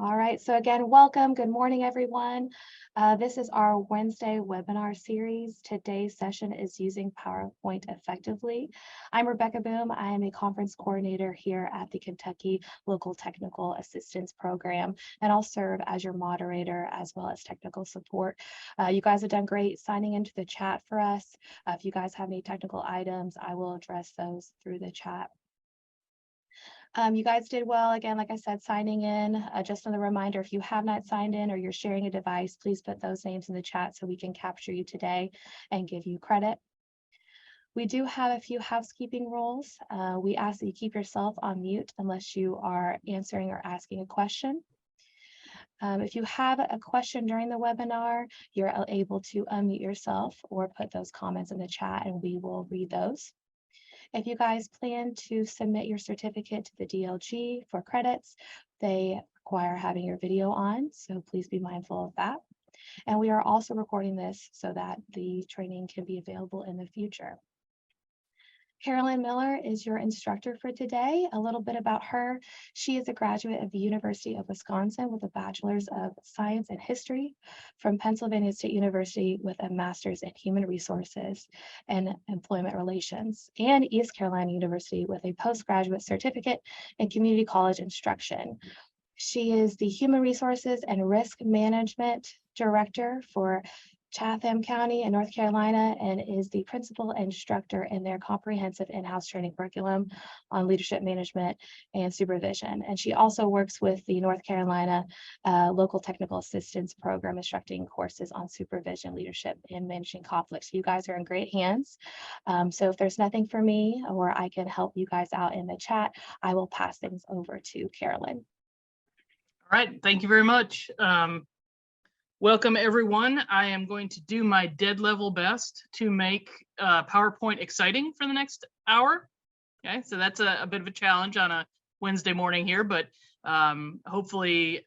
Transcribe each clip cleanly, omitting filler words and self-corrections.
All right, so again, welcome. Good morning, everyone. This is our Wednesday webinar series. Today's session is using PowerPoint effectively. I'm Rebecca Boom. I am a conference coordinator here at the Kentucky Local Technical Assistance Program, and I'll serve as your moderator as well as technical support. You guys have done great signing into the chat for us. If you guys have any technical items, I will address those through the chat. You guys did well, again, like I said, signing in. Just as a reminder, if you have not signed in or you're sharing a device, please put those names in the chat so we can capture you today and give you credit. We do have a few housekeeping rules. We ask that you keep yourself on mute unless you are answering or asking a question. If you have a question during the webinar, you're able to unmute yourself or put those comments in the chat and we will read those. If you guys plan to submit your certificate to the DLG for credits, they require having your video on, so please be mindful of that. And we are also recording this so that the training can be available in the future. Carolyn Miller is your instructor for today. A little bit about her. She is a graduate of the University of Wisconsin with a Bachelor's of Science and History from Pennsylvania State University with a Master's in Human Resources and Employment Relations, and East Carolina University with a postgraduate certificate in Community College Instruction. She is the Human Resources and Risk Management Director for Chatham County in North Carolina and is the principal instructor in their comprehensive in-house training curriculum on leadership management and supervision. And she also works with the North Carolina Local Technical Assistance Program, instructing courses on supervision, leadership, and managing conflicts. You guys are in great hands. So if there's nothing for me or I can help you guys out in the chat, I will pass things over to Carolyn. All right, thank you very much. Welcome, everyone. I am going to do my dead level best to make PowerPoint exciting for the next hour. Okay, so that's a bit of a challenge on a Wednesday morning here, but hopefully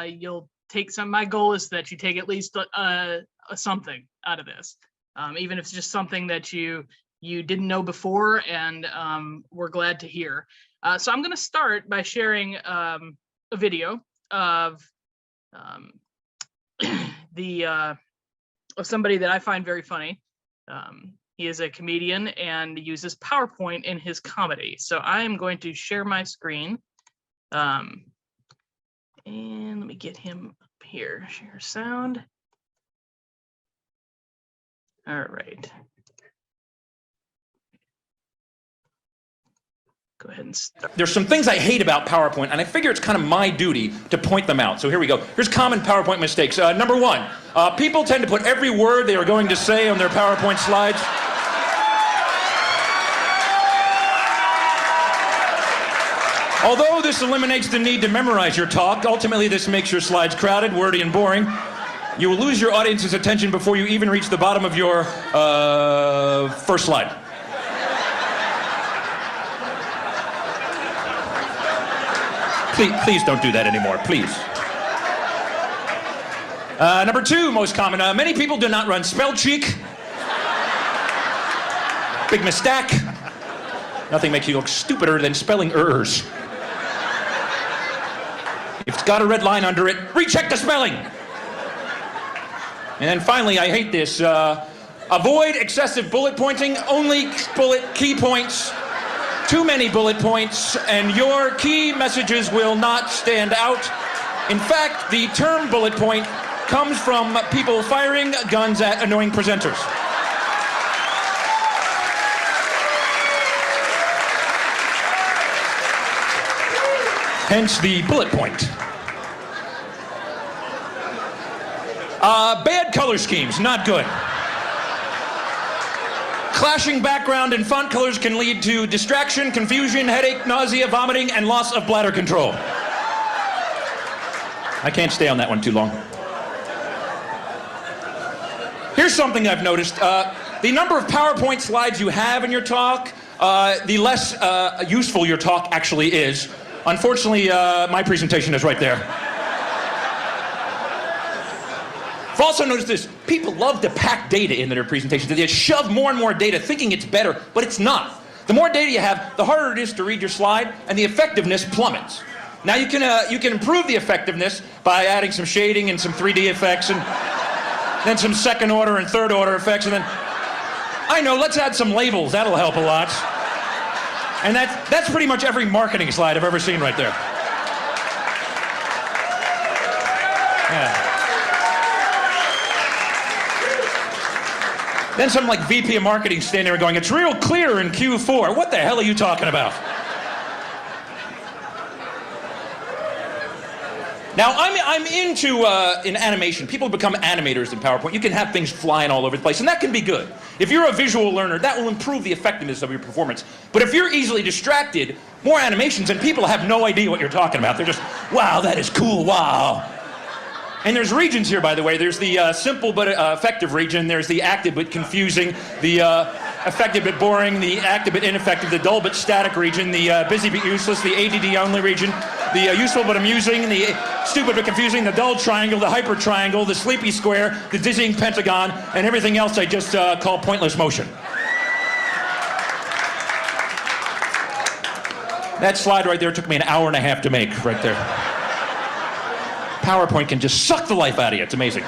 you'll take some. My goal is that you take at least something out of this, even if it's just something that you didn't know before, and we're glad to hear. So I'm going to start by sharing a video of of somebody that I find very funny. He is a comedian and uses PowerPoint in his comedy. So I am going to share my screen. And let me get him up here. Share sound. All right. Go ahead and start. There's some things I hate about PowerPoint, and I figure it's kind of my duty to point them out. So here we go. Here's common PowerPoint mistakes. Number one, people tend to put every word they are going to say on their PowerPoint slides. Although this eliminates the need to memorize your talk, ultimately this makes your slides crowded, wordy, and boring. You will lose your audience's attention before you even reach the bottom of your first slide. Please don't do that anymore, please. Number two, most common, many people do not run spell check. Big mistake. Nothing makes you look stupider than spelling errors. If it's got a red line under it, recheck the spelling. And then finally, I hate this. Avoid excessive bullet pointing, only bullet key points. Too many bullet points, and your key messages will not stand out. In fact, the term bullet point comes from people firing guns at annoying presenters. Hence the bullet point. Bad color schemes, not good. Clashing background and font colors can lead to distraction, confusion, headache, nausea, vomiting, and loss of bladder control. I can't stay on that one too long. Here's something I've noticed. The number of PowerPoint slides you have in your talk, the less useful your talk actually is. Unfortunately, my presentation is right there. I've also noticed this. People love to pack data into their presentations. They shove more and more data thinking it's better, but it's not. The more data you have, the harder it is to read your slide, and the effectiveness plummets. Now you can improve the effectiveness by adding some shading and some 3D effects and then some second order and third order effects, and then I know, let's add some labels. That'll help a lot. And that's pretty much every marketing slide I've ever seen right there. Yeah. Then some like VP of marketing standing there going, "It's real clear in Q4." What the hell are you talking about? Now, I'm into in animation. People become animators in PowerPoint. You can have things flying all over the place, and that can be good. If you're a visual learner, that will improve the effectiveness of your performance. But if you're easily distracted, more animations, and people have no idea what you're talking about. They're just, wow, that is cool, wow. And there's regions here, by the way. There's the simple but effective region. There's the active but confusing, the effective but boring, the active but ineffective, the dull but static region, the busy but useless, the ADD only region, the useful but amusing, the stupid but confusing, the dull triangle, the hyper triangle, the sleepy square, the dizzying pentagon, and everything else I just call pointless motion. That slide right there took me an hour and a half to make, right there. PowerPoint can just suck the life out of you. It's amazing.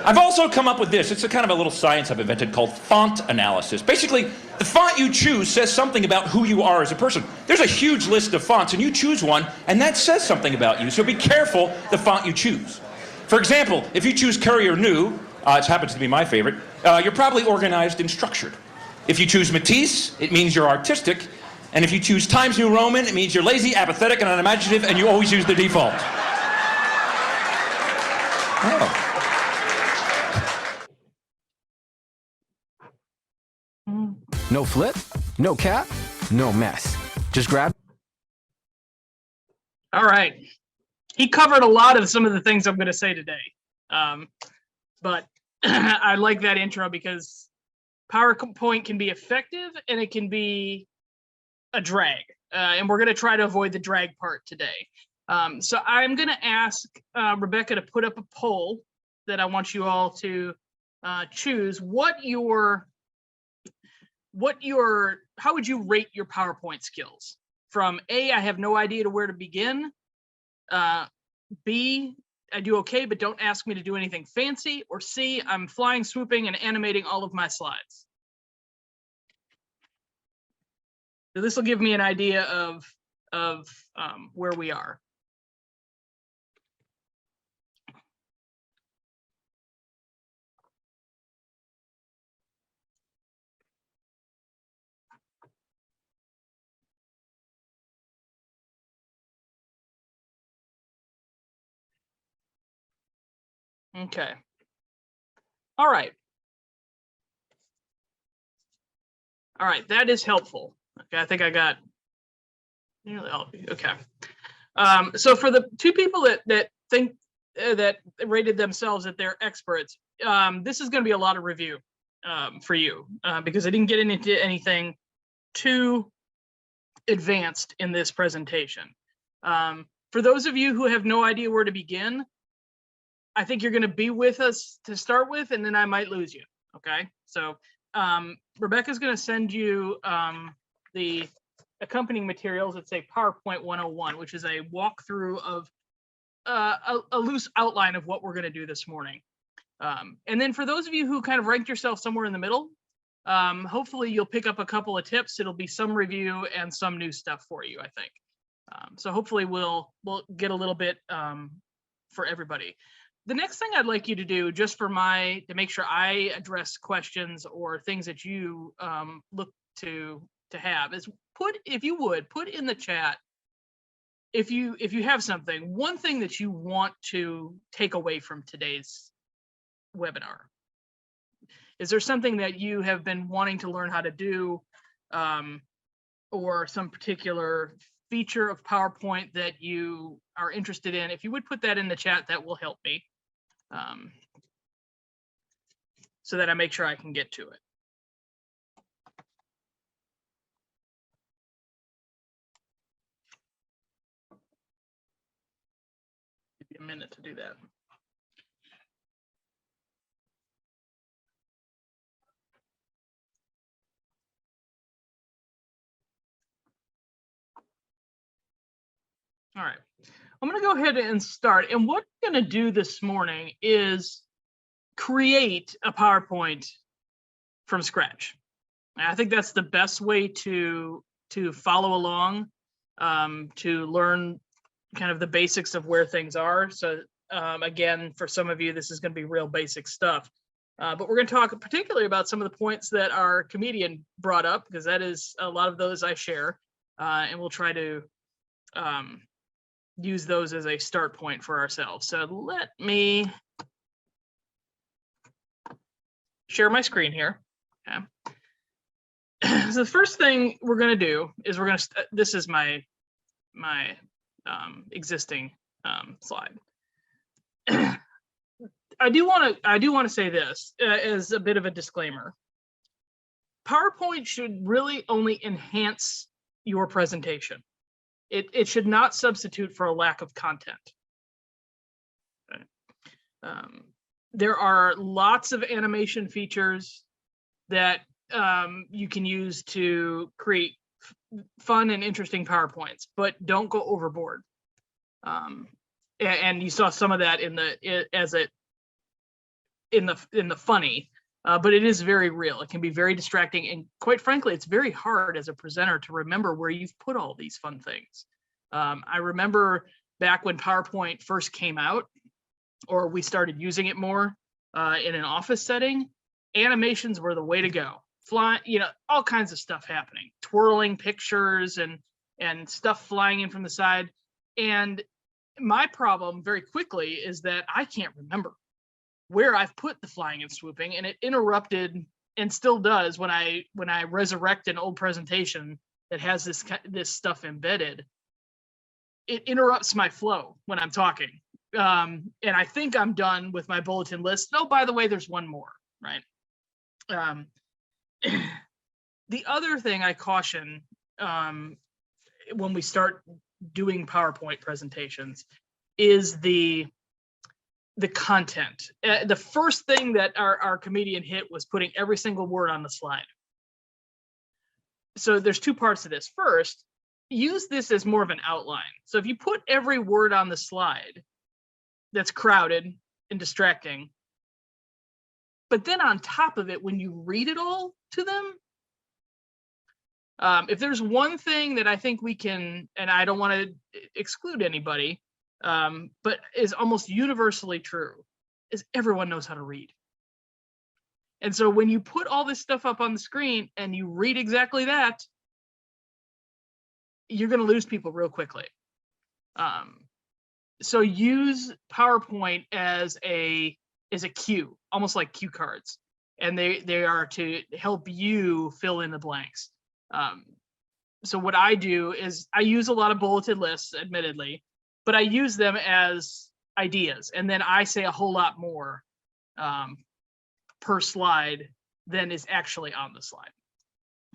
I've also come up with this. It's a kind of a little science I've invented called font analysis. Basically, the font you choose says something about who you are as a person. There's a huge list of fonts, and you choose one, and that says something about you, so be careful the font you choose. For example, if you choose Courier New, it happens to be my favorite, you're probably organized and structured. If you choose Matisse, it means you're artistic. And if you choose Times New Roman, it means you're lazy, apathetic, and unimaginative, and you always use the default. Oh. No flip, no cap, no mess. Just grab. All right. He covered a lot of some of the things I'm going to say today. But I like that intro because PowerPoint can be effective and it can be a drag. And we're going to try to avoid the drag part today. So I'm going to ask Rebecca to put up a poll that I want you all to choose how would you rate your PowerPoint skills? From A, I have no idea to where to begin. B, I do okay, but don't ask me to do anything fancy. Or C, I'm flying, swooping, and animating all of my slides. So this will give me an idea of where we are. Okay. All right. All right, that is helpful. Okay, I think I got nearly all of you. Okay. So for the two people that think that rated themselves that they're experts, this is going to be a lot of review for you because I didn't get into anything too advanced in this presentation. For those of you who have no idea where to begin, I think you're going to be with us to start with, and then I might lose you. Okay, so Rebecca's going to send you the accompanying materials that say PowerPoint 101, which is a walkthrough of a loose outline of what we're going to do this morning. And then for those of you who kind of ranked yourself somewhere in the middle, hopefully you'll pick up a couple of tips. It'll be some review and some new stuff for you, I think. So hopefully we'll get a little bit for everybody. The next thing I'd like you to do, just for to make sure I address questions or things that you look to have, is if you would put in the chat, if you have something, one thing that you want to take away from today's webinar. Is there something that you have been wanting to learn how to do, or some particular feature of PowerPoint that you are interested in? If you would put that in the chat, that will help me, so that I make sure I can get to it. Give me a minute to do that. All right, I'm going to go ahead and start. And what I'm going to do this morning is create a PowerPoint from scratch. I think that's the best way to follow along, to learn kind of the basics of where things are. So again, for some of you, this is going to be real basic stuff. But we're going to talk particularly about some of the points that our comedian brought up, because that is a lot of those I share, and we'll try to use those as a start point for ourselves. So let me share my screen here. Okay. So the first thing we're going to do is this is my existing slide. I do want to say this as a bit of a disclaimer. PowerPoint should really only enhance your presentation. It should not substitute for a lack of content. Okay. There are lots of animation features that you can use to create fun and interesting PowerPoints, but don't go overboard. And you saw some of that in the funny, but it is very real. It can be very distracting, and quite frankly, it's very hard as a presenter to remember where you've put all these fun things. I remember back when PowerPoint first came out, or we started using it more in an office setting, animations were the way to go. Fly, all kinds of stuff happening, twirling pictures and stuff flying in from the side. And my problem very quickly is that I can't remember where I've put the flying and swooping, and it interrupted, and still does when I resurrect an old presentation that has this stuff embedded. It interrupts my flow when I'm talking, and I think I'm done with my bulletin list. Oh, by the way, there's one more, right? The other thing I caution when we start doing PowerPoint presentations is the content. The first thing that our comedian hit was putting every single word on the slide. So there's two parts to this. First, use this as more of an outline. So if you put every word on the slide, that's crowded and distracting. But then on top of it, when you read it all to them, if there's one thing that I think we can, and I don't want to exclude anybody, but is almost universally true, is everyone knows how to read. And so when you put all this stuff up on the screen and you read exactly that, you're going to lose people real quickly. So use PowerPoint as a cue, almost like cue cards, and they are to help you fill in the blanks. So what I do is I use a lot of bulleted lists, admittedly, but I use them as ideas, and then I say a whole lot more per slide than is actually on the slide.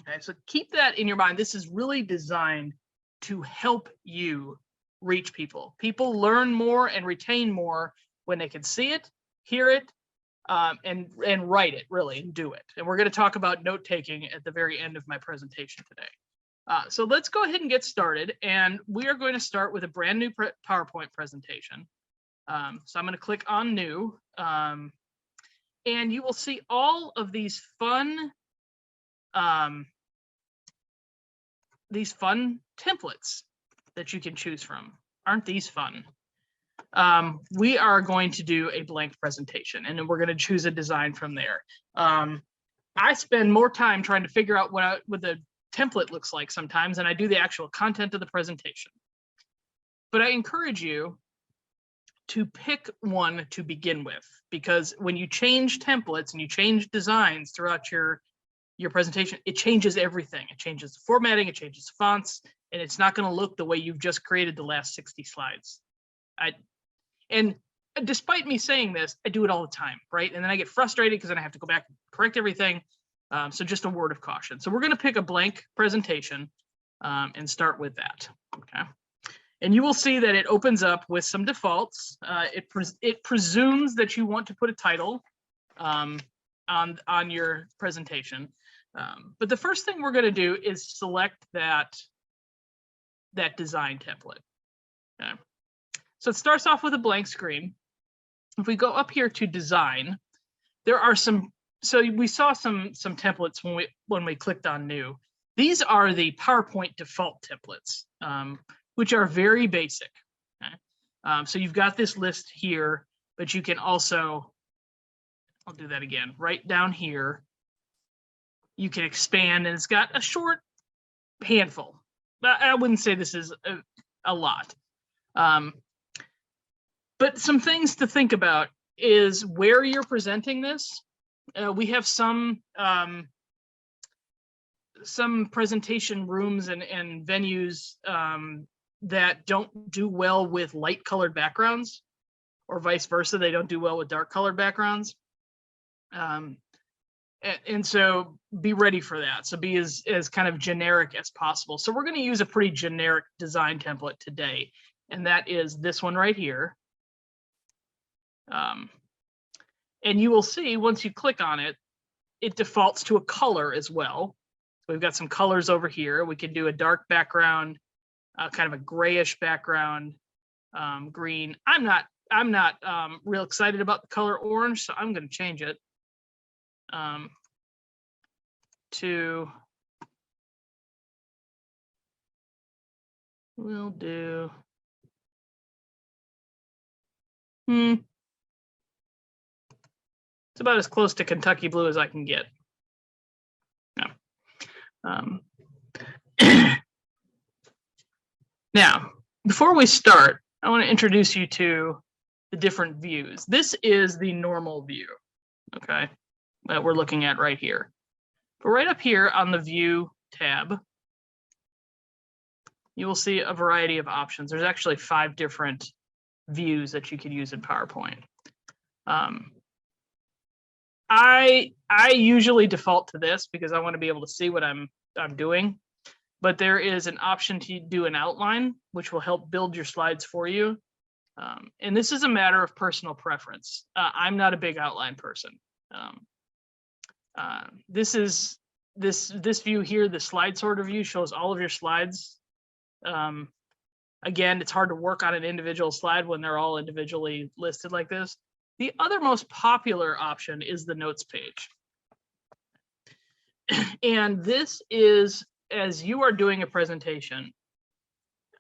Okay, so keep that in your mind. This is really designed to help you reach people. People learn more and retain more when they can see it, hear it, and write it, really, and do it. And we're going to talk about note-taking at the very end of my presentation today. So let's go ahead and get started. And we are going to start with a brand new PowerPoint presentation. So I'm going to click on New. And you will see all of these fun templates that you can choose from. Aren't these fun? We are going to do a blank presentation, and then we're going to choose a design from there. I spend more time trying to figure out what the template looks like sometimes than I do the actual content of the presentation. But I encourage you to pick one to begin with, because when you change templates and you change designs throughout your presentation, it changes everything. It changes the formatting, it changes fonts, and it's not going to look the way you've just created the last 60 slides. And despite me saying this, I do it all the time, right? And then I get frustrated because then I have to go back and correct everything. So just a word of caution. So we're going to pick a blank presentation and start with that. Okay. And you will see that it opens up with some defaults. It presumes that you want to put a title on your presentation. But the first thing we're going to do is select that design template. Okay. So it starts off with a blank screen. If we go up here to design, there are some, so we saw some templates when we clicked on new. These are the PowerPoint default templates, which are very basic. Okay? So you've got this list here, but you can also, I'll do that again, right down here, you can expand, and it's got a short handful. I wouldn't say this is a lot. But some things to think about is where you're presenting this. We have some presentation rooms and venues that don't do well with light colored backgrounds, or vice versa. They don't do well with dark colored backgrounds. And so be ready for that. So be as kind of generic as possible. So we're going to use a pretty generic design template today, and that is this one right here. And you will see once you click on it, it defaults to a color as well. So we've got some colors over here. We can do a dark background, kind of a grayish background, green. I'm not real excited about the color orange, so I'm going to change it to, we'll do, it's about as close to Kentucky blue as I can get. No. Now, before we start, I want to introduce you to the different views. This is the normal view, okay, that we're looking at right here. But right up here on the View tab, you will see a variety of options. There's actually 5 different views that you could use in PowerPoint. I usually default to this because I want to be able to see what I'm doing, but there is an option to do an outline, which will help build your slides for you. And this is a matter of personal preference. I'm not a big outline person. This view here, the slide sorter view, shows all of your slides. Again, it's hard to work on an individual slide when they're all individually listed like this. The other most popular option is the notes page. And this is, as you are doing a presentation,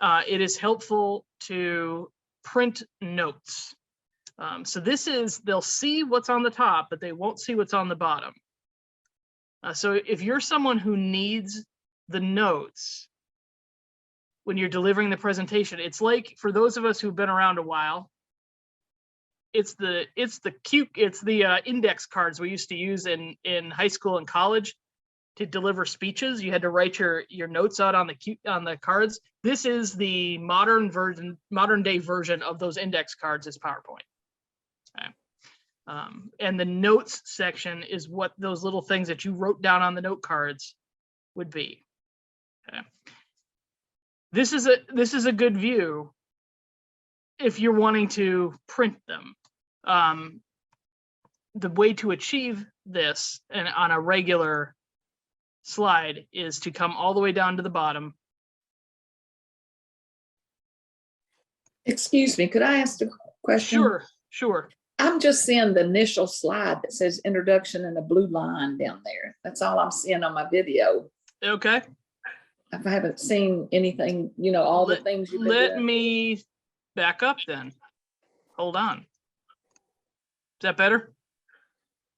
it is helpful to print notes. So this is, they'll see what's on the top, but they won't see what's on the bottom. So if you're someone who needs the notes when you're delivering the presentation, it's like, for those of us who've been around a while, it's the index cards we used to use in high school and college to deliver speeches. You had to write your notes out on the cards. This is the modern day version of those index cards is PowerPoint. Okay. And the notes section is what those little things that you wrote down on the note cards would be. Okay. This is a good view if you're wanting to print them. The way to achieve this and on a regular slide is to come all the way down to the bottom. Excuse me, could I ask a question? Sure. I'm just seeing the initial slide that says introduction and a blue line down there. That's all I'm seeing on my video. Okay. I haven't seen anything, all the things you've been doing. Let me back up then. Hold on. Is that better?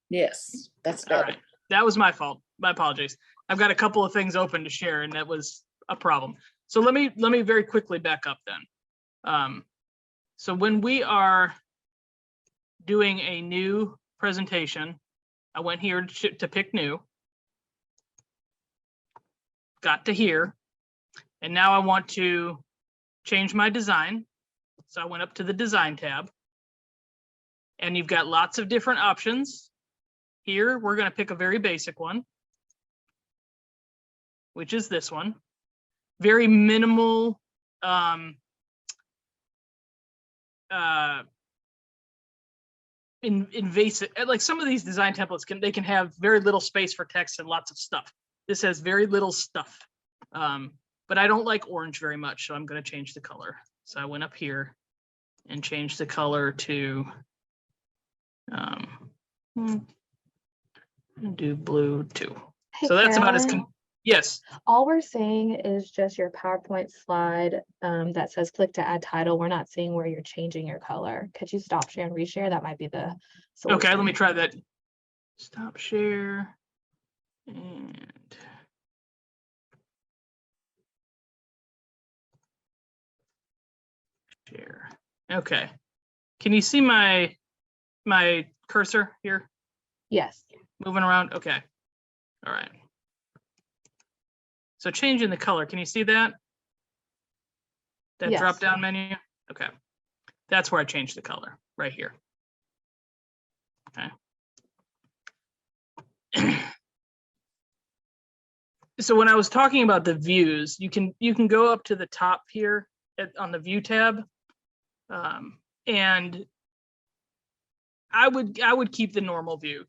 Yes, that's better. All right. That was my fault. My apologies. I've got a couple of things open to share, and that was a problem. So let me very quickly back up then. So when we are doing a new presentation, I went here to pick new, got to here, and now I want to change my design. So I went up to the design tab, and you've got lots of different options. Here, we're going to pick a very basic one, which is this one. Very minimal invasive, like some of these design templates can have very little space for text and lots of stuff. This has very little stuff, but I don't like orange very much, so I'm going to change the color. So I went up here and changed the color to do blue too. Hey, So that's about as Carolyn, yes. all we're seeing is just your PowerPoint slide that says click to add title. We're not seeing where you're changing your color. Could you stop share and reshare? That might be the solution. Okay, let me try that. Stop share and share. Okay. Can you see my cursor here Yes. moving around? Okay. All right. So changing the color, can you see that? That Yes. drop down menu? Okay. That's where I changed the color, right here. Okay. So when I was talking about the views, you can go up to the top here on the view tab. And I would keep the normal view.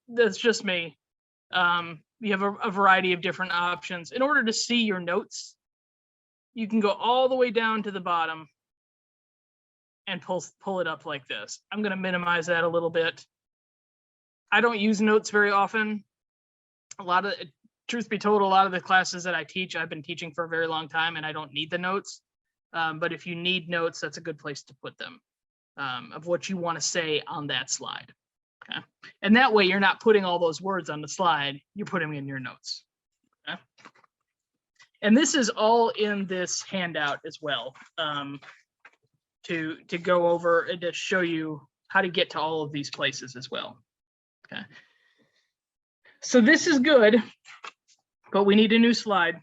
That's just me. You have a variety of different options. In order to see your notes, you can go all the way down to the bottom and pull it up like this. I'm going to minimize that a little bit. I don't use notes very often. Truth be told, a lot of the classes that I teach, I've been teaching for a very long time and I don't need the notes. But if you need notes, that's a good place to put them of what you want to say on that slide. Okay. And that way you're not putting all those words on the slide, you're putting them in your notes. Okay. And this is all in this handout as well, to go over and to show you how to get to all of these places as well. Okay. So this is good, but we need a new slide.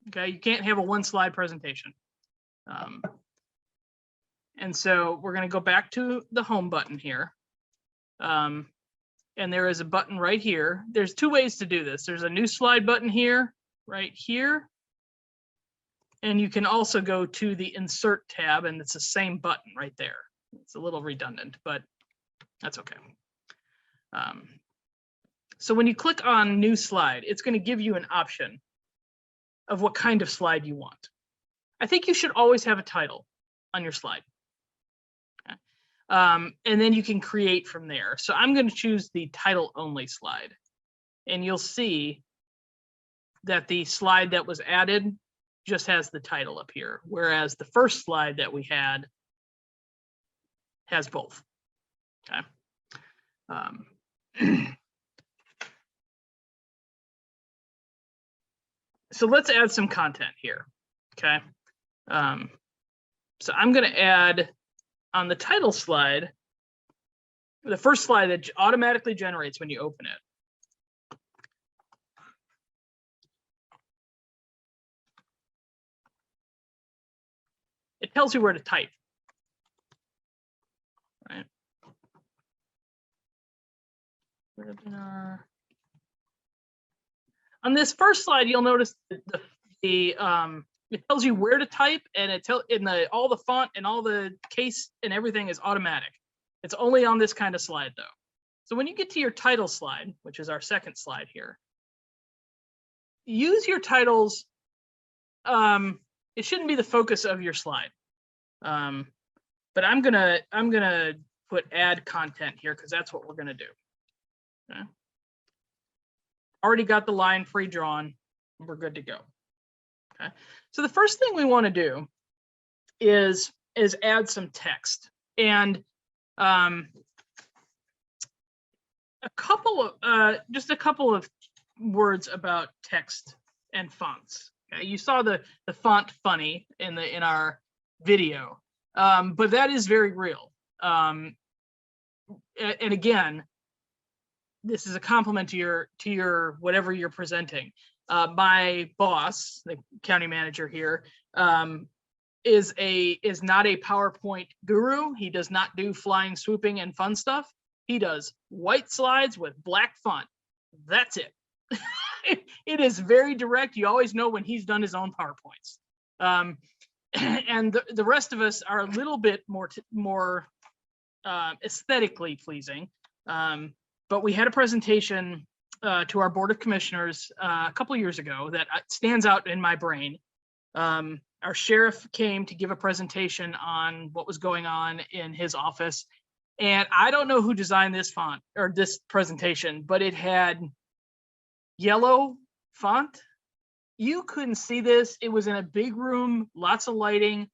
Okay, you can't have a one slide presentation. And so we're going to go back to the home button here. And there is a button right here. There's two ways to do this. There's a new slide button here, right here. And you can also go to the insert tab and it's the same button right there. It's a little redundant, but that's okay. So when you click on new slide, it's going to give you an option of what kind of slide you want. I think you should always have a title on your slide. Okay. And then you can create from there. So I'm going to choose the title only slide. And you'll see that the slide that was added just has the title up here, whereas the first slide that we had has both. Okay. So let's add some content here. Okay. So I'm going to add on the title slide, the first slide that automatically generates when you open it. It tells you where to type. Right. Webinar. On this first slide, you'll notice it tells you where to type, and all the font and all the case and everything is automatic. It's only on this kind of slide though. So when you get to your title slide, which is our second slide here, use your titles. It shouldn't be the focus of your slide, but I'm gonna put add content here because that's what we're gonna do. Okay. Already got the line pre-drawn. We're good to go. Okay. So the first thing we want to do is add some text and just a couple of words about text and fonts. Okay. You saw the font funny in our video, but that is very real. And again, this is a compliment to your whatever you're presenting. My boss, the county manager here, is not a PowerPoint guru. He does not do flying, swooping, and fun stuff. He does white slides with black font. That's it. It is very direct. You always know when he's done his own PowerPoints. And the rest of us are a little bit more aesthetically pleasing. But we had a presentation to our Board of Commissioners a couple of years ago that stands out in my brain. our sheriff came to give a presentation on what was going on in his office. And I don't know who designed this font or this presentation, but it had yellow font. You couldn't see this. It was in a big room, lots of lighting.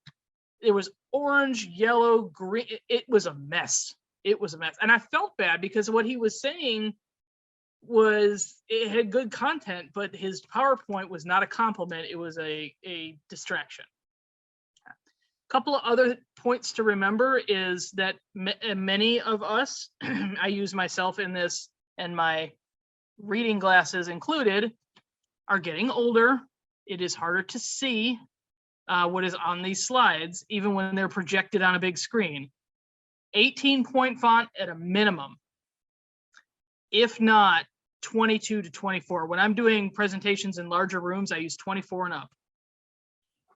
It was orange, yellow, green. It was a mess. It was a mess. And I felt bad because what he was saying was it had good content, but his PowerPoint was not a compliment. It was a distraction. A couple of other points to remember is that many of us, I use myself in this and my reading glasses included, are getting older. It is harder to see what is on these slides, even when they're projected on a big screen. 18-point font at a minimum, if not 22 to 24. When I'm doing presentations in larger rooms, I use 24 and up.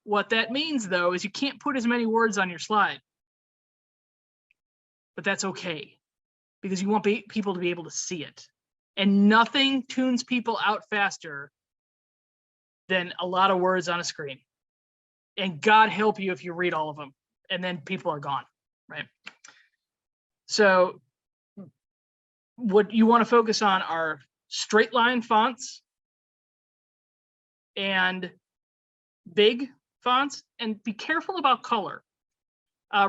What that means, though, is you can't put as many words on your slide. But that's okay, because you want people to be able to see it. And nothing tunes people out faster than a lot of words on a screen. And God help you if you read all of them, and then people are gone, right? So what you want to focus on are straight line fonts and big fonts, and be careful about color.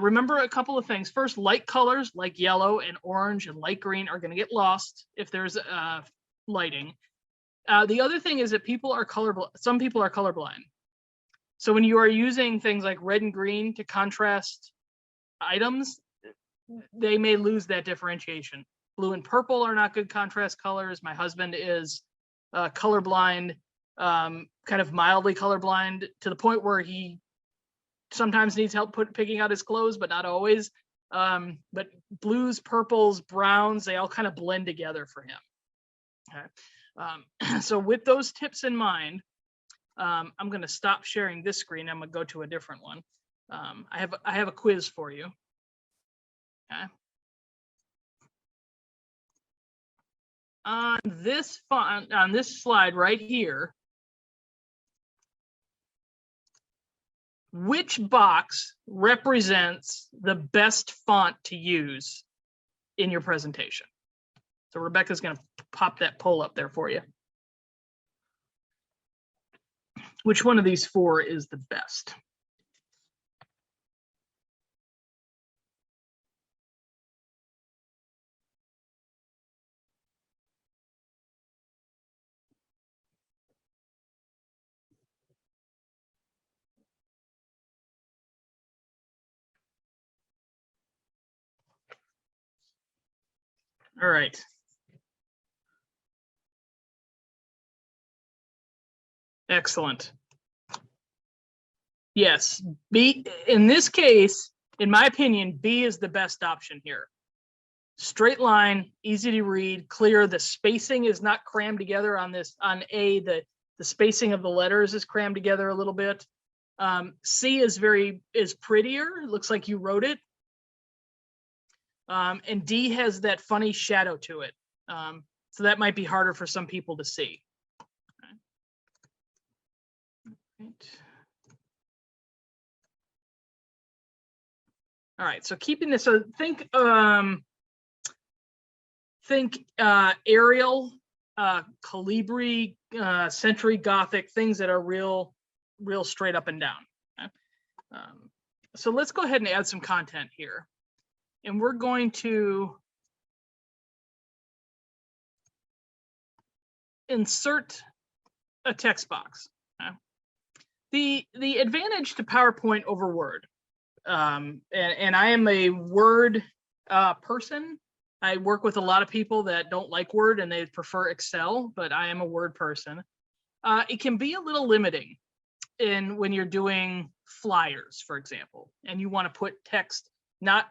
Remember a couple of things. First, light colors like yellow and orange and light green are going to get lost if there's lighting. The other thing is that people are colorblind. Some people are colorblind. So when you are using things like red and green to contrast items, they may lose that differentiation. Blue and purple are not good contrast colors. My husband is colorblind, kind of mildly colorblind, to the point where he sometimes needs help picking out his clothes, but not always. But blues, purples, browns, they all kind of blend together for him. Okay. So with those tips in mind, I'm going to stop sharing this screen. I'm going to go to a different one. I have a quiz for you. Okay. On this font, on this slide right here, which box represents the best font to use in your presentation? So Rebecca's going to pop that poll up there for you. Which one of these four is the best? All right. Excellent. Yes, B, in this case, in my opinion, B is the best option here. Straight line, easy to read, clear. The spacing is not crammed together on this. On A, the spacing of the letters is crammed together a little bit. C is prettier. It looks like you wrote it. And D has that funny shadow to it. So that might be harder for some people to see. Right. All right, so keeping this, so think Arial, Calibri, Century Gothic, things that are real straight up and down. Okay? So let's go ahead and add some content here. And we're going to insert a text box. Okay? The advantage to PowerPoint over Word, and I am a Word person. I work with a lot of people that don't like Word and they prefer Excel, but I am a Word person. It can be a little limiting when you're doing flyers, for example, and you want to put text not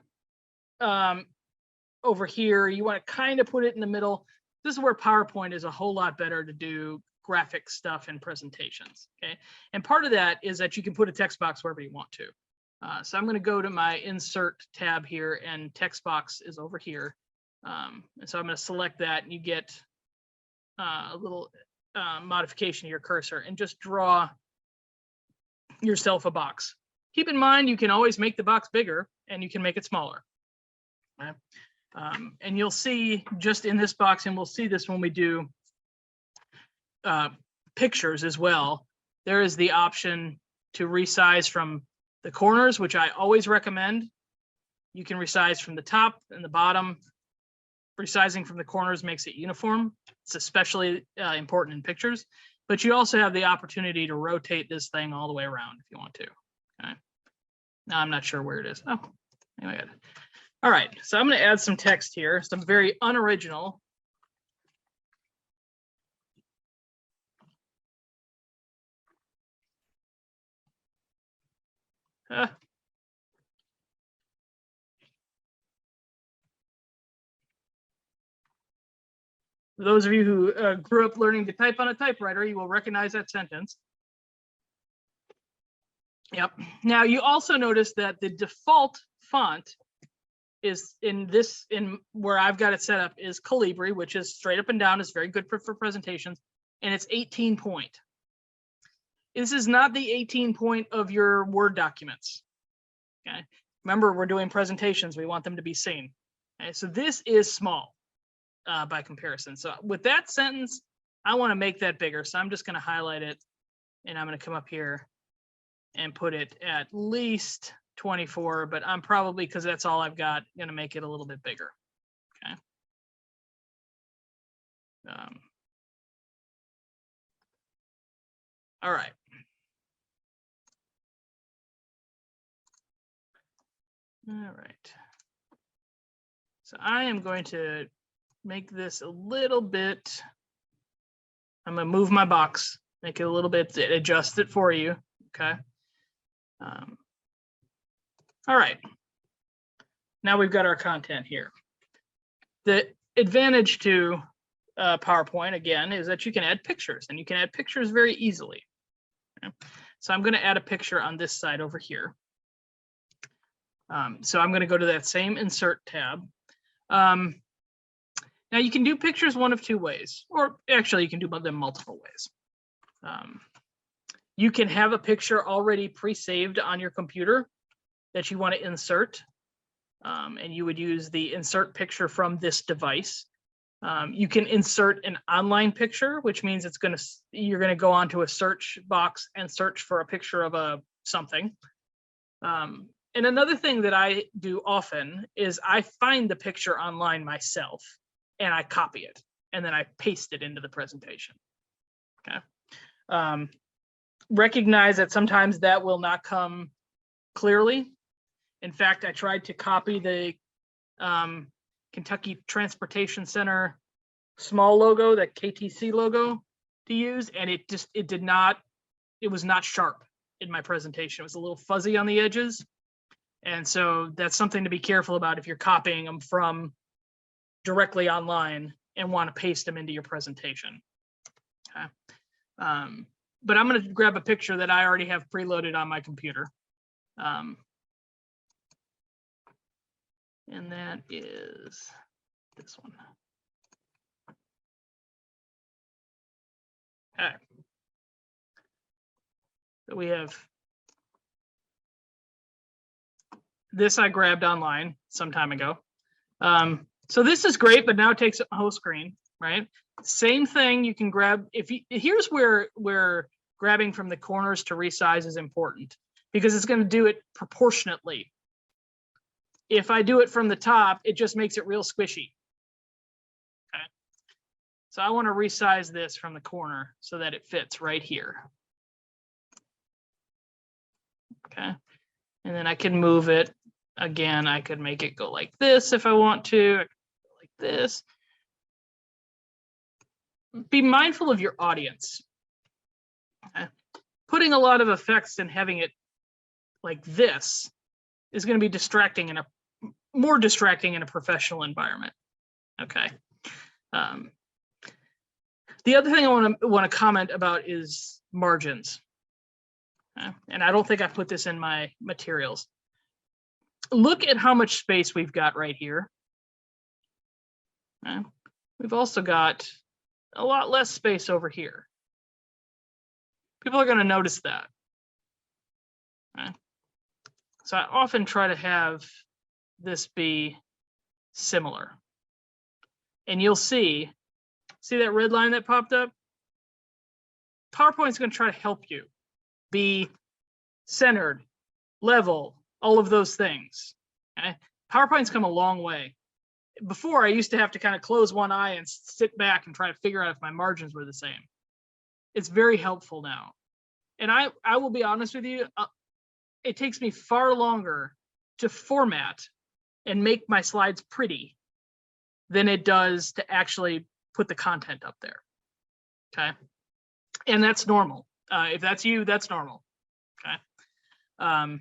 over here. You want to kind of put it in the middle. This is where PowerPoint is a whole lot better to do graphic stuff and presentations. Okay, and part of that is that you can put a text box wherever you want to. So I'm going to go to my insert tab here, and text box is over here. And so I'm going to select that, and you get a little modification of your cursor, and just draw yourself a box. Keep in mind, you can always make the box bigger and you can make it smaller. Okay? And you'll see just in this box, and we'll see this when we do pictures as well, there is the option to resize from the corners, which I always recommend. You can resize from the top and the bottom. Resizing from the corners makes it uniform. It's especially important in pictures, but you also have the opportunity to rotate this thing all the way around if you want to. Okay. Now I'm not sure where it is. Oh, anyway. All right, so I'm going to add some text here, some very unoriginal. For those of you who grew up learning to type on a typewriter, you will recognize that sentence. Yep. Now you also notice that the default font is in where I've got it set up is Calibri, which is straight up and down, is very good for presentations, and it's 18 point. This is not the 18 point of your Word documents. Okay. Remember, we're doing presentations. We want them to be seen. Okay. So this is small by comparison. So with that sentence, I want to make that bigger. So I'm just going to highlight it, and I'm going to come up here and put it at least 24, but I'm probably, because that's all I've got, going to make it a little bit bigger. Okay. All right. All right. So I am going to make this a little bit, I'm going to move my box, make it a little bit, adjust it for you. Okay. All right. Now we've got our content here. The advantage to PowerPoint, again, is that you can add pictures, and you can add pictures very easily. Okay. So I'm going to add a picture on this side over here. So I'm going to go to that same insert tab. Now you can do pictures one of two ways, or actually you can do them multiple ways. You can have a picture already pre-saved on your computer that you want to insert, and you would use the insert picture from this device. You can insert an online picture, which means you're going to go onto a search box and search for a picture of something. And another thing that I do often is I find the picture online myself and I copy it and then I paste it into the presentation. Okay. Recognize that sometimes that will not come clearly. In fact, I tried to copy the Kentucky Transportation Center small logo, that KTC logo, to use, and it was not sharp in my presentation. It was a little fuzzy on the edges. And so that's something to be careful about if you're copying them from directly online and want to paste them into your presentation. Okay. But I'm going to grab a picture that I already have preloaded on my computer. And that is this one. Okay. So we have this I grabbed online some time ago. So this is great, but now it takes up my whole screen, right? Same thing you can grab. Here's where grabbing from the corners to resize is important, because it's going to do it proportionately. If I do it from the top, it just makes it real squishy. Okay. So I want to resize this from the corner so that it fits right here. Okay. And then I can move it. Again, I could make it go like this if I want to, I could go like this. Be mindful of your audience. Okay. Putting a lot of effects and having it like this is going to be distracting more distracting in a professional environment. Okay. The other thing I want to comment about is margins. Okay. And I don't think I put this in my materials. Look at how much space we've got right here. Okay. We've also got a lot less space over here. People are going to notice that. Okay. So I often try to have this be similar. And you'll see that red line that popped up? PowerPoint's going to try to help you be centered, level, all of those things. Okay? PowerPoint's come a long way. Before, I used to have to kind of close one eye and sit back and try to figure out if my margins were the same. It's very helpful now. And I will be honest with you, it takes me far longer to format and make my slides pretty than it does to actually put the content up there. Okay. And that's normal. If that's you, that's normal. Okay.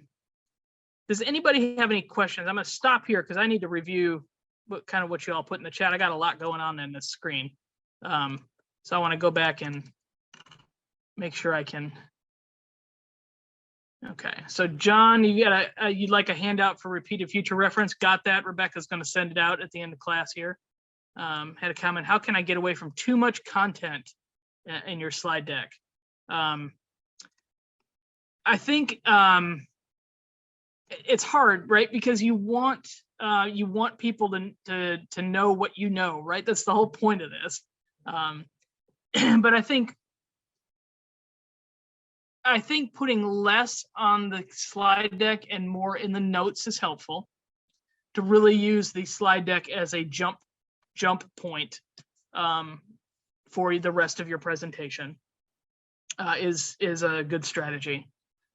Does anybody have any questions? I'm going to stop here because I need to review what you all put in the chat. I got a lot going on in this screen. So I want to go back and make sure I can. Okay, so John, you'd like a handout for repeated future reference. Got that. Rebecca's going to send it out at the end of class here. Had a comment, how can I get away from too much content in your slide deck? I think it's hard, right? Because you want people to know what you know, right? That's the whole point of this. But I think putting less on the slide deck and more in the notes is helpful. To really use the slide deck as a jump point for the rest of your presentation is a good strategy.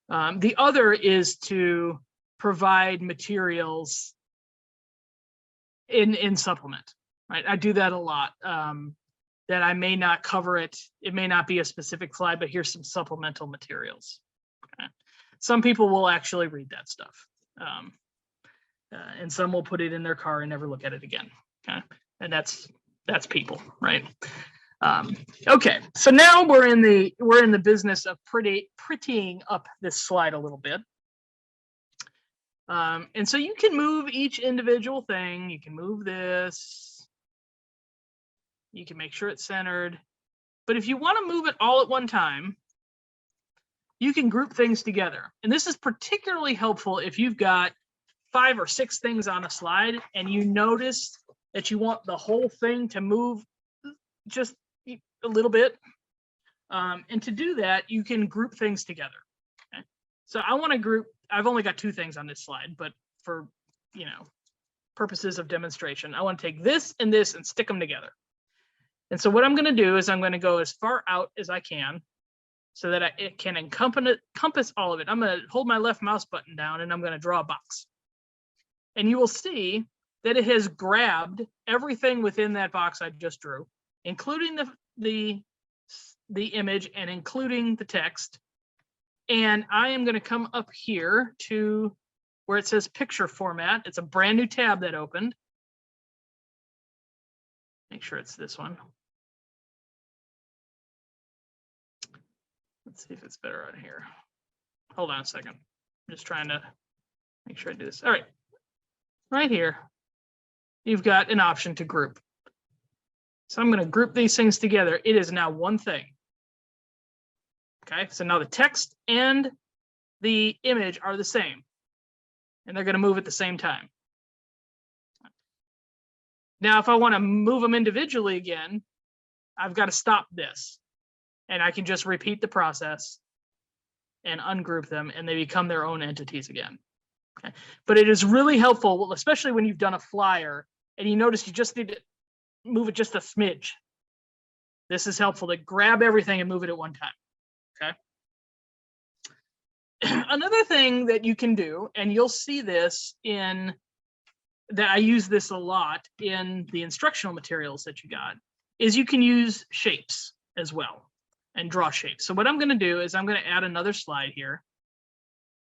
The other is to provide materials in supplement, right? I do that a lot. That I may not cover it. It may not be a specific slide, but here's some supplemental materials. Okay. Some people will actually read that stuff. And some will put it in their car and never look at it again. Okay. And that's people, right? Okay. So now we're in the business of prettying up this slide a little bit. And so you can move each individual thing. You can move this. You can make sure it's centered. But if you want to move it all at one time, you can group things together. And this is particularly helpful if you've got 5 or 6 things on a slide and you notice that you want the whole thing to move just a little bit. And to do that, you can group things together. Okay? So I want to group, I've only got 2 things on this slide, but for purposes of demonstration, I want to take this and stick them together. And so what I'm going to do is I'm going to go as far out as I can so that it can encompass all of it. I'm going to hold my left mouse button down and I'm going to draw a box. And you will see that it has grabbed everything within that box I just drew, including the image and including the text. And I am going to come up here to where it says picture format. It's a brand new tab that opened. Make sure it's this one. Let's see if it's better on here. Hold on a second. I'm just trying to make sure I do this. All right. Right here, you've got an option to group. So I'm going to group these things together. It is now one thing. Okay, so now the text and the image are the same, and they're going to move at the same time. Now, if I want to move them individually again, I've got to stop this, and I can just repeat the process and ungroup them, and they become their own entities again. Okay. But it is really helpful, especially when you've done a flyer and you notice you just need to move it just a smidge. This is helpful to grab everything and move it at one time. Okay. Another thing that you can do, and you'll see this that I use this a lot in the instructional materials that you got, is you can use shapes as well and draw shapes. So what I'm going to do is I'm going to add another slide here.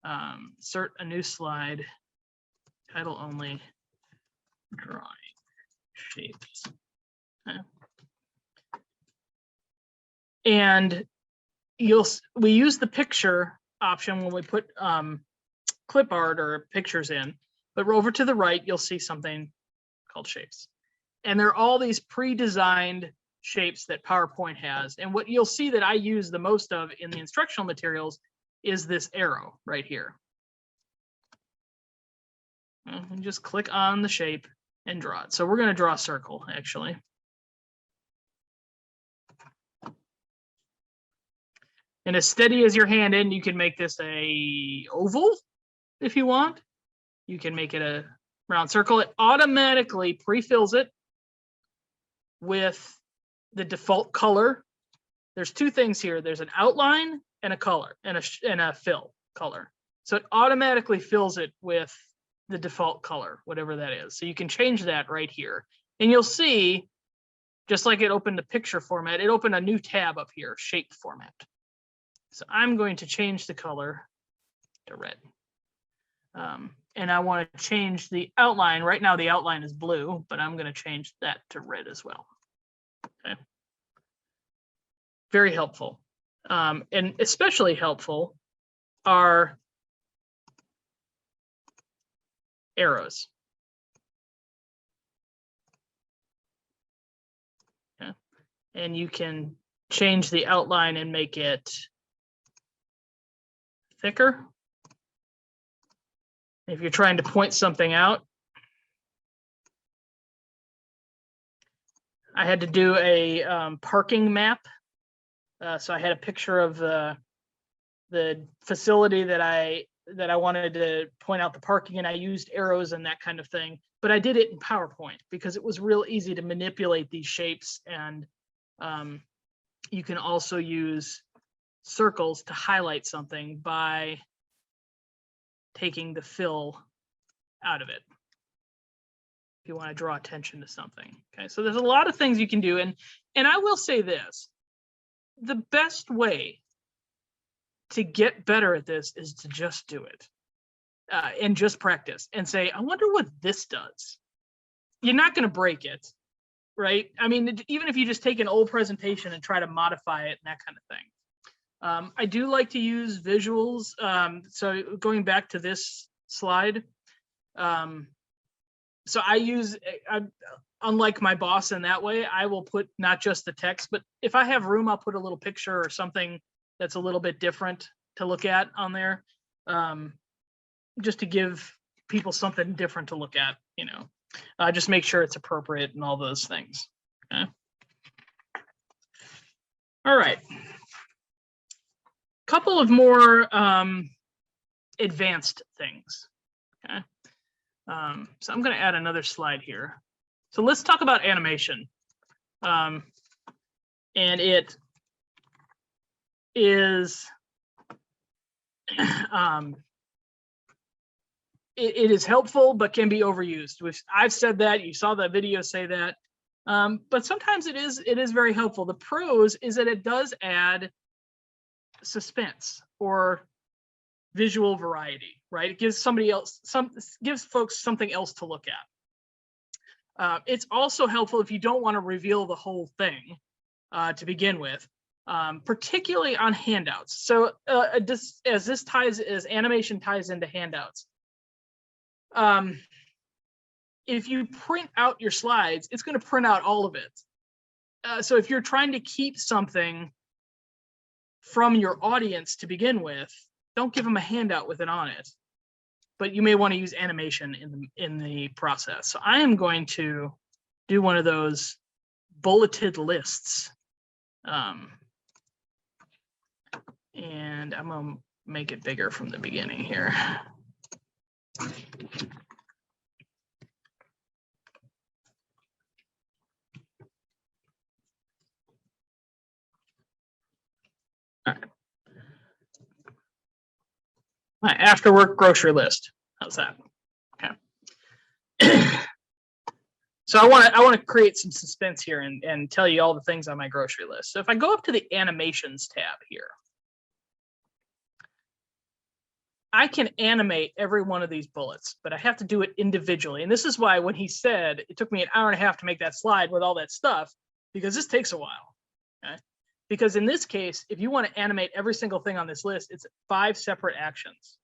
Insert a new slide, title only, drawing shapes. Okay. And we use the picture option when we put clip art or pictures in, but over to the right, you'll see something called shapes. And there are all these pre-designed shapes that PowerPoint has. And what you'll see that I use the most of in the instructional materials is this arrow right here. And just click on the shape and draw it. So we're going to draw a circle, actually. And as steady as your hand in, you can make this a oval if you want. You can make it a round circle. It automatically pre-fills it with the default color. There's two things here. There's an outline and a color and a fill color. So it automatically fills it with the default color, whatever that is. So you can change that right here. And you'll see, just like it opened the picture format, it opened a new tab up here, shape format. So I'm going to change the color to red. And I want to change the outline. Right now the outline is blue, but I'm going to change that to red as well. Okay. Very helpful. And especially helpful are arrows. Okay. And you can change the outline and make it thicker. If you're trying to point something out, I had to do a parking map. So I had a picture of the facility that I wanted to point out the parking, and I used arrows and that kind of thing. But I did it in PowerPoint because it was real easy to manipulate these shapes, and you can also use circles to highlight something by taking the fill out of it if you want to draw attention to something. Okay, so there's a lot of things you can do, and I will say this: the best way to get better at this is to just do it and just practice and say, I wonder what this does. You're not going to break it, right? I mean, even if you just take an old presentation and try to modify it and that kind of thing. I do like to use visuals. So going back to this slide, so unlike my boss in that way, I will put not just the text, but if I have room, I'll put a little picture or something that's a little bit different to look at on there, just to give people something different to look at, you know, just make sure it's appropriate and all those things. Okay. All right. Couple of more advanced things. Okay. So I'm going to add another slide here. So let's talk about animation. And it is it is helpful, but can be overused. I've said that. You saw that video say that. But sometimes it is very helpful. The pros is that it does add suspense or visual variety, right? It gives gives folks something else to look at. It's also helpful if you don't want to reveal the whole thing to begin with, particularly on handouts. So as animation ties into handouts, if you print out your slides, it's going to print out all of it. So if you're trying to keep something from your audience to begin with, don't give them a handout with it on it, but you may want to use animation in the process. So I am going to do one of those bulleted lists, and I'm going to make it bigger from the beginning here. All right. My after work grocery list. How's that? Okay. So I want to create some suspense here and tell you all the things on my grocery list. So if I go up to the animations tab here, I can animate every one of these bullets, but I have to do it individually. And this is why when he said it took me an hour and a half to make that slide with all that stuff, because this takes a while. Okay. Because in this case, if you want to animate every single thing on this list, it's 5 separate actions.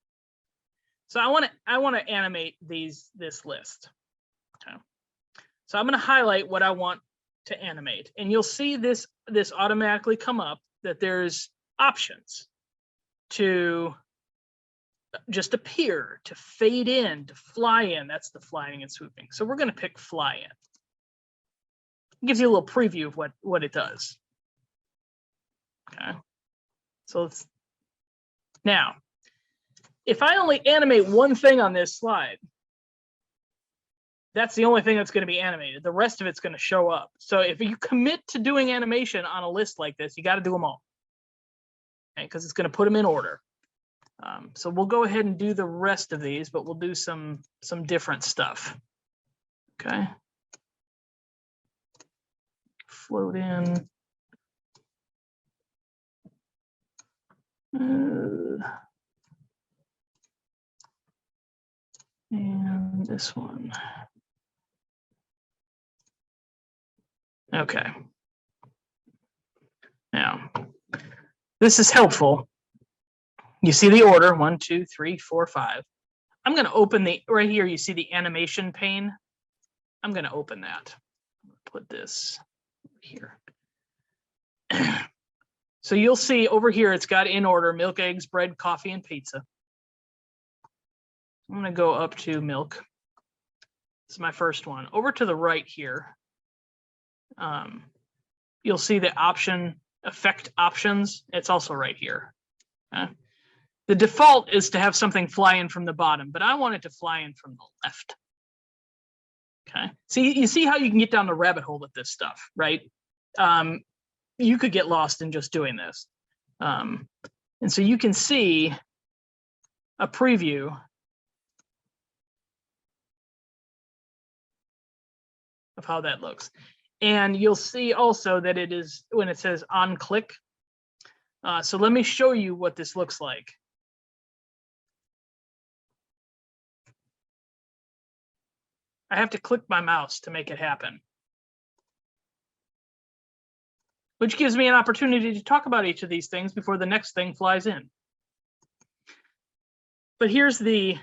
So I want to animate this list. Okay. So I'm going to highlight what I want to animate, and you'll see this automatically come up that there's options to just appear, to fade in, to fly in. That's the flying and swooping. So we're going to pick fly in. It gives you a little preview of what it does. Okay. So let's, now, if I only animate one thing on this slide, that's the only thing that's going to be animated. The rest of it's going to show up. So if you commit to doing animation on a list like this, you got to do them all. Okay, because it's going to put them in order. So we'll go ahead and do the rest of these, but we'll do some different stuff. Okay. Float in. And this one. Okay. Now, this is helpful. You see the order, 1, 2, 3, 4, 5. I'm going to open the, right here, you see the animation pane. I'm going to open that. Put this here. So you'll see over here, it's got in order, milk, eggs, bread, coffee, and pizza. I'm going to go up to milk. This is my first one. Over to the right here, you'll see the option, effect options. It's also right here. Okay. The default is to have something fly in from the bottom, but I want it to fly in from the left. Okay. See, you see how you can get down the rabbit hole with this stuff, right? You could get lost in just doing this. And so you can see a preview of how that looks. And you'll see also that it is when it says on click. So let me show you what this looks like. I have to click my mouse to make it happen, which gives me an opportunity to talk about each of these things before the next thing flies in. But here's the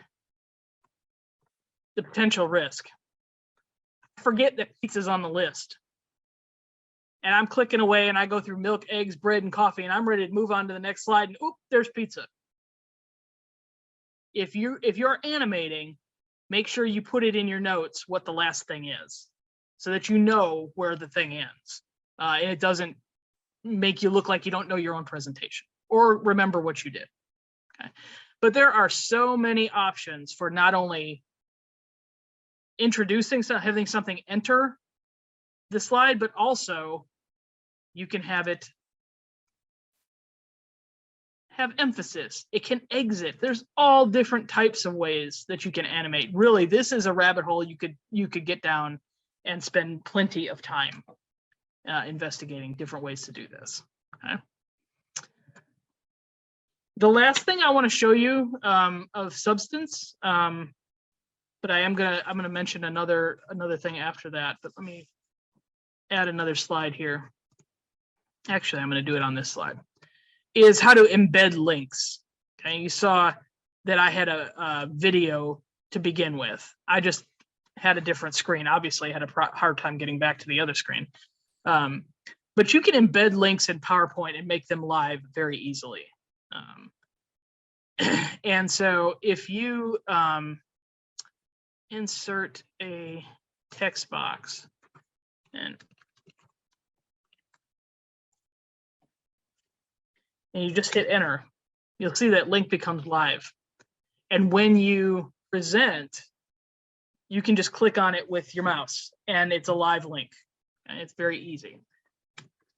potential risk. Forget that pizza's on the list. And I'm clicking away and I go through milk, eggs, bread, and coffee, and I'm ready to move on to the next slide, and oop, there's pizza. If you're animating, make sure you put it in your notes what the last thing is, so that you know where the thing ends. And it doesn't make you look like you don't know your own presentation or remember what you did. Okay. But there are so many options for not only introducing, having something enter the slide, but also you can have it have emphasis. It can exit. There's all different types of ways that you can animate. Really, this is a rabbit hole you could get down and spend plenty of time investigating different ways to do this. Okay. The last thing I want to show you of substance, but I'm gonna mention another thing after that. But let me add another slide here. Actually, I'm going to do it on this slide. Is how to embed links. Okay, you saw that I had a video to begin with. I just had a different screen. Obviously, I had a hard time getting back to the other screen. But you can embed links in PowerPoint and make them live very easily. And so if you insert a text box and you just hit enter, you'll see that link becomes live. And when you present, you can just click on it with your mouse and it's a live link. And it's very easy.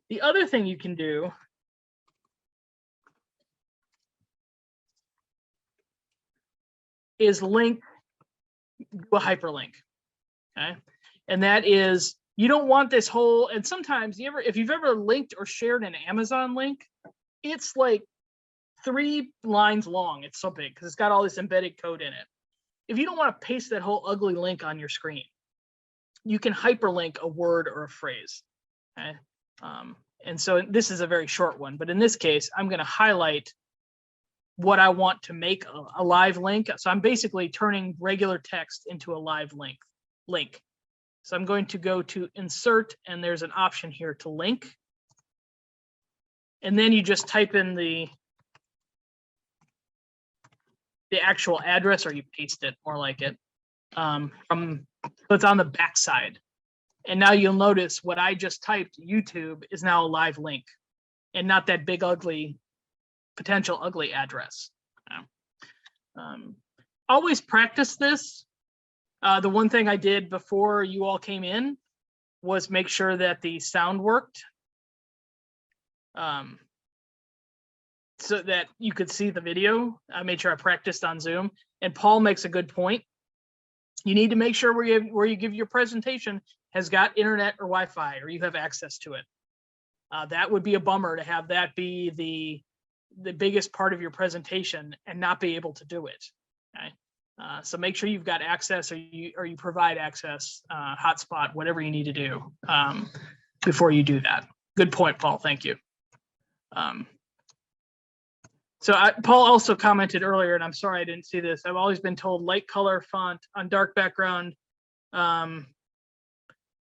The other thing you can do is link, do a hyperlink. Okay. And that is, you don't want this whole, and sometimes if you've ever linked or shared an Amazon link, it's like 3 lines long. It's so big because it's got all this embedded code in it. If you don't want to paste that whole ugly link on your screen, you can hyperlink a word or a phrase. Okay. And so this is a very short one, but in this case, I'm going to highlight what I want to make a live link. So I'm basically turning regular text into a live link. So I'm going to go to insert, and there's an option here to link. And then you just type in the the actual address, or you paste it, more like it. So it's on the back side. And now you'll notice what I just typed, YouTube, is now a live link and not that big, ugly, potential ugly address. Always practice this. The one thing I did before you all came in was make sure that the sound worked, so that you could see the video. I made sure I practiced on Zoom. And Paul makes a good point. You need to make sure where you give your presentation has got internet or Wi-Fi, or you have access to it. That would be a bummer to have that be the biggest part of your presentation and not be able to do it. Okay. So make sure you've got access, or you provide access, hotspot, whatever you need to do before you do that. Good point, Paul. Thank you. Paul also commented earlier, and I'm sorry I didn't see this. I've always been told light color font on dark background.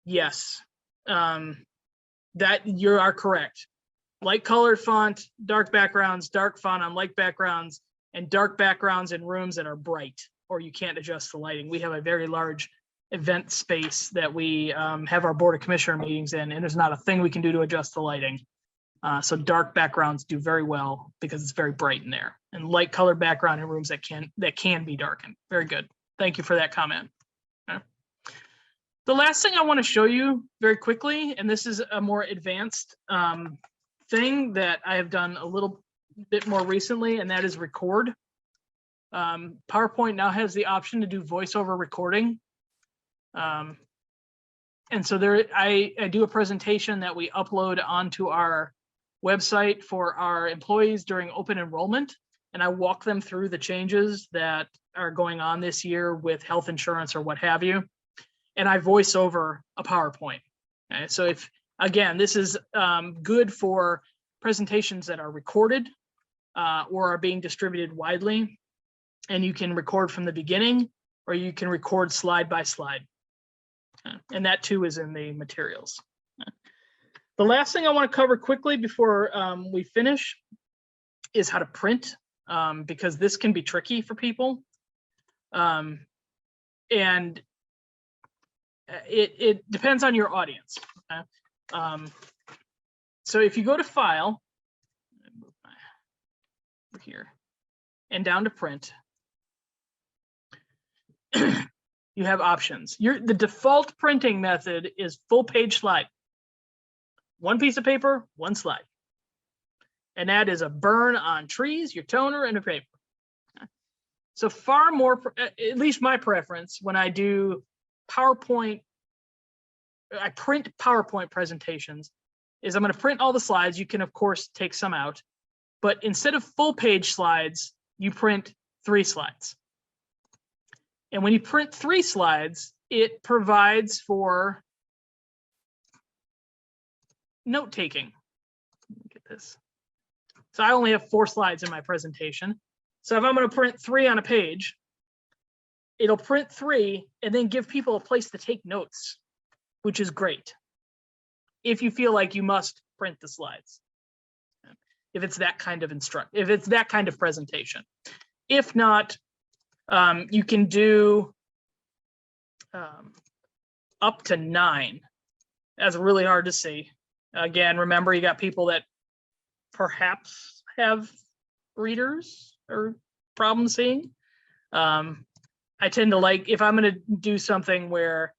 Yes, that you are correct. Light colored font, dark backgrounds, dark font on light backgrounds, and dark backgrounds in rooms that are bright, or you can't adjust the lighting. We have a very large event space that we have our Board of Commissioner meetings in, and there's not a thing we can do to adjust the lighting. So dark backgrounds do very well because it's very bright in there, and light colored background in rooms that can be darkened. Very good. Thank you for that comment. Okay. The last thing I want to show you very quickly, and this is a more advanced thing that I have done a little bit more recently, and that is record. PowerPoint now has the option to do voiceover recording. And so I do a presentation that we upload onto our website for our employees during open enrollment, and I walk them through the changes that are going on this year with health insurance or what have you, and I voice over a PowerPoint. Okay, so again, this is good for presentations that are recorded or are being distributed widely, and you can record from the beginning, or you can record slide by slide, and that too is in the materials. The last thing I want to cover quickly before we finish is how to print, because this can be tricky for people. And it depends on your audience. Okay? So if you go to File, over here, and down to Print, you have options. The default printing method is full page slide. One piece of paper, one slide. And that is a burn on trees, your toner, and a paper. So far more, at least my preference, when I do PowerPoint, I print PowerPoint presentations, is I'm going to print all the slides. You can, of course, take some out. But instead of full page slides, you print 3 slides. And when you print 3 slides, it provides for note taking. Let me get this. So I only have 4 slides in my presentation. So if I'm going to print 3 on a page, it'll print 3 and then give people a place to take notes, which is great if you feel like you must print the slides. If it's that kind of if it's that kind of presentation. If not, you can do up to 9. That's really hard to see. Again, remember, you got people that perhaps have readers or problem seeing. I tend to like, if I'm going to do something where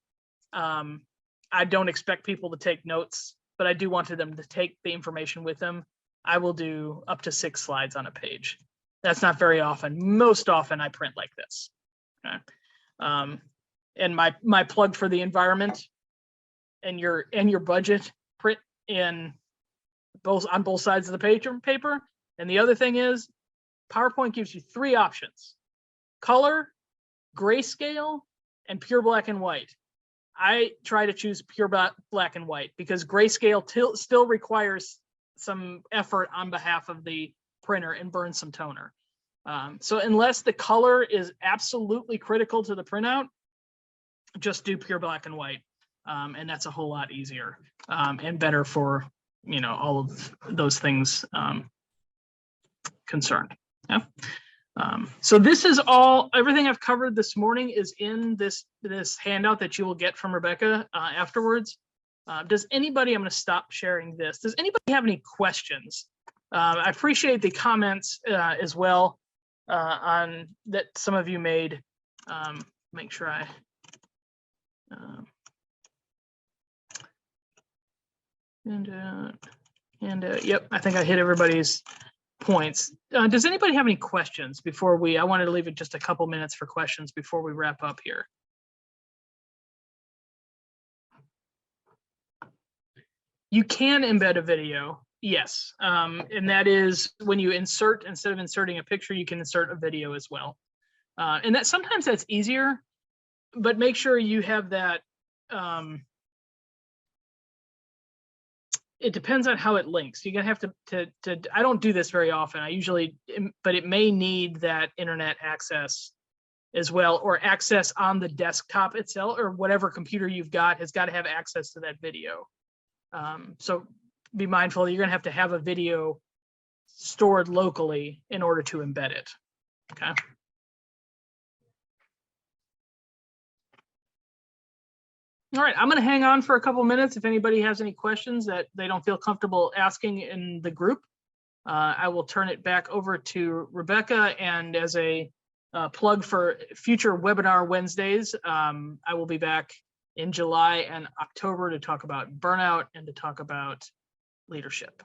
I don't expect people to take notes, but I do want them to take the information with them, I will do up to 6 slides on a page. That's not very often. Most often I print like this. Okay. And my plug for the environment and your budget, print in on both sides of the paper. And the other thing is, PowerPoint gives you 3 options: color, grayscale, and pure black and white. I try to choose pure black and white because grayscale still requires some effort on behalf of the printer and burns some toner. So unless the color is absolutely critical to the printout, just do pure black and white. And that's a whole lot easier and better for, all of those things concerned. Yeah. So this is everything I've covered this morning is in this handout that you will get from Rebecca afterwards. Does anybody, I'm going to stop sharing this. Does anybody have any questions? I appreciate the comments as well on that some of you made. Make sure I yep, I think I hit everybody's points. Does anybody have any questions before I wanted to leave it just a couple minutes for questions before we wrap up here. You can embed a video, yes. And that is when you insert, instead of inserting a picture, you can insert a video as well. And that sometimes that's easier, but make sure you have that. It depends on how it links. You're gonna have to I don't do this very often. I usually, but it may need that internet access as well, or access on the desktop itself, or whatever computer you've got has got to have access to that video. So be mindful, you're gonna have a video stored locally in order to embed it, okay? All right, I'm going to hang on for a couple minutes. If anybody has any questions that they don't feel comfortable asking in the group, I will turn it back over to Rebecca. And as a plug for future webinar Wednesdays, I will be back in July and October to talk about burnout and to talk about leadership.